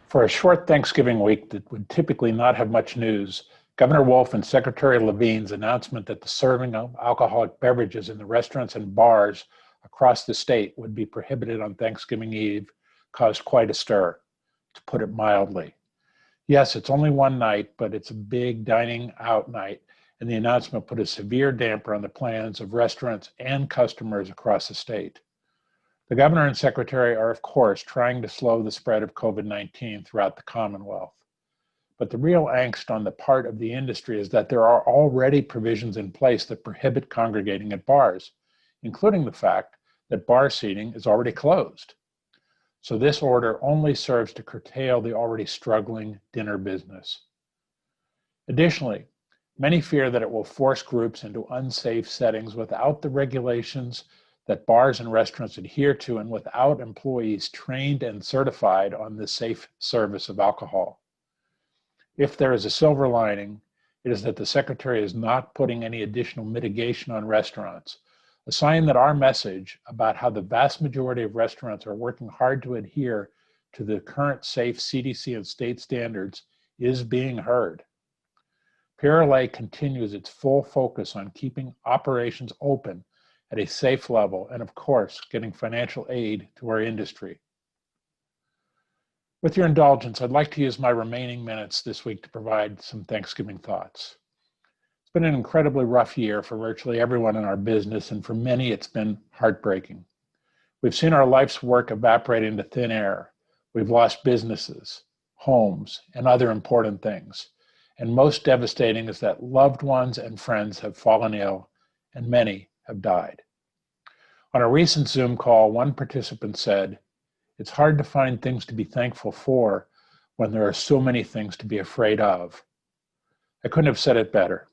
For a short Thanksgiving week that would typically not have much news, Governor Wolf and Secretary Levine's announcement that the serving of alcoholic beverages in the restaurants and bars across the state would be prohibited on Thanksgiving Eve caused quite a stir, to put it mildly. Yes, it's only one night, but it's a big dining out night, and the announcement put a severe damper on the plans of restaurants and customers across the state. The governor and secretary are, of course, trying to slow the spread of COVID-19 throughout the Commonwealth. But the real angst on the part of the industry is that there are already provisions in place that prohibit congregating at bars, including the fact that bar seating is already closed. So this order only serves to curtail the already struggling dinner business. Additionally, many fear that it will force groups into unsafe settings without the regulations that bars and restaurants adhere to and without employees trained and certified on the safe service of alcohol. If there is a silver lining, it is that the Secretary is not putting any additional mitigation on restaurants, a sign that our message about how the vast majority of restaurants are working hard to adhere to the current safe CDC and state standards is being heard. PRLA continues its full focus on keeping operations open at a safe level, and of course, getting financial aid to our industry. With your indulgence, I'd like to use my remaining minutes this week to provide some Thanksgiving thoughts. It's been an incredibly rough year for virtually everyone in our business, and for many, it's been heartbreaking. We've seen our life's work evaporate into thin air. We've lost businesses, homes, and other important things. And most devastating is that loved ones and friends have fallen ill, and many have died. On a recent Zoom call, one participant said, "It's hard to find things to be thankful for when there are so many things to be afraid of." I couldn't have said it better.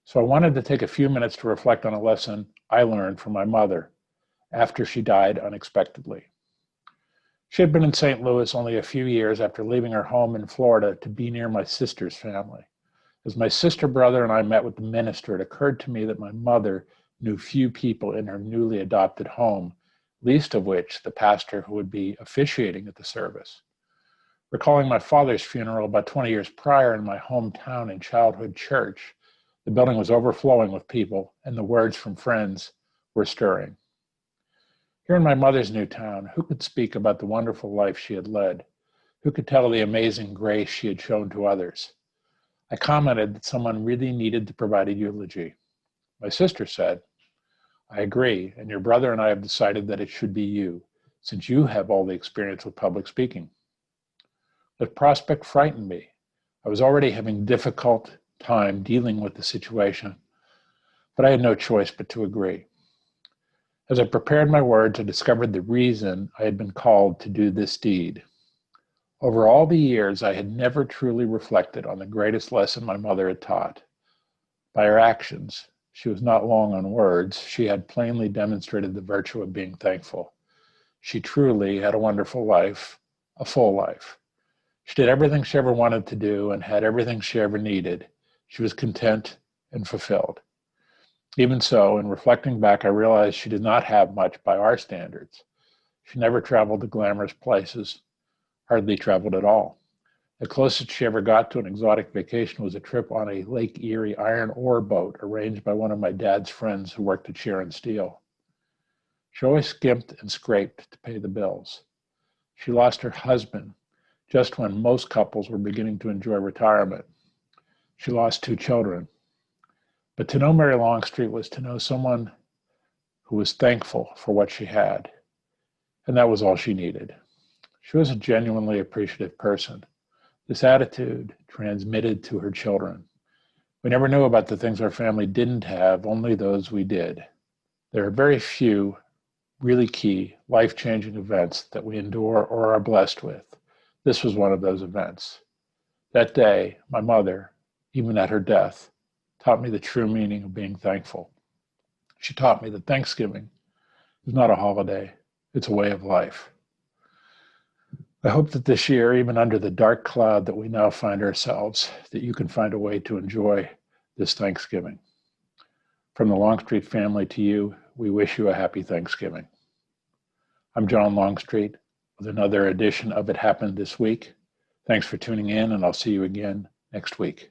So I wanted to take a few minutes to reflect on a lesson I learned from my mother after she died unexpectedly. She had been in St. Louis only a few years after leaving her home in Florida to be near my sister's family. As my sister, brother, and I met with the minister, it occurred to me that my mother knew few people in her newly adopted home, least of which the pastor who would be officiating at the service. Recalling my father's funeral about 20 years prior in my hometown and childhood church, the building was overflowing with people, and the words from friends were stirring. Here in my mother's new town, who could speak about the wonderful life she had led? Who could tell the amazing grace she had shown to others? I commented that someone really needed to provide a eulogy. My sister said, "I agree, and your brother and I have decided that it should be you, since you have all the experience with public speaking." The prospect frightened me. I was already having a difficult time dealing with the situation, but I had no choice but to agree. As I prepared my words, I discovered the reason I had been called to do this deed. Over all the years, I had never truly reflected on the greatest lesson my mother had taught. By her actions, she was not long on words, she had plainly demonstrated the virtue of being thankful. She truly had a wonderful life, a full life. She did everything she ever wanted to do and had everything she ever needed. She was content and fulfilled. Even so, in reflecting back, I realized she did not have much by our standards. She never traveled to glamorous places, hardly traveled at all. The closest she ever got to an exotic vacation was a trip on a Lake Erie iron ore boat arranged by one of my dad's friends who worked at Sharon Steel. She always skimped and scraped to pay the bills. She lost her husband just when most couples were beginning to enjoy retirement. She lost 2 children. But to know Mary Longstreet was to know someone who was thankful for what she had. And that was all she needed. She was a genuinely appreciative person. This attitude transmitted to her children. We never knew about the things our family didn't have, only those we did. There are very few really key, life-changing events that we endure or are blessed with. This was one of those events. That day, my mother, even at her death, taught me the true meaning of being thankful. She taught me that Thanksgiving is not a holiday, it's a way of life. I hope that this year, even under the dark cloud that we now find ourselves, that you can find a way to enjoy this Thanksgiving. From the Longstreet family to you, we wish you a happy Thanksgiving. I'm John Longstreet with another edition of It Happened This Week. Thanks for tuning in, and I'll see you again next week.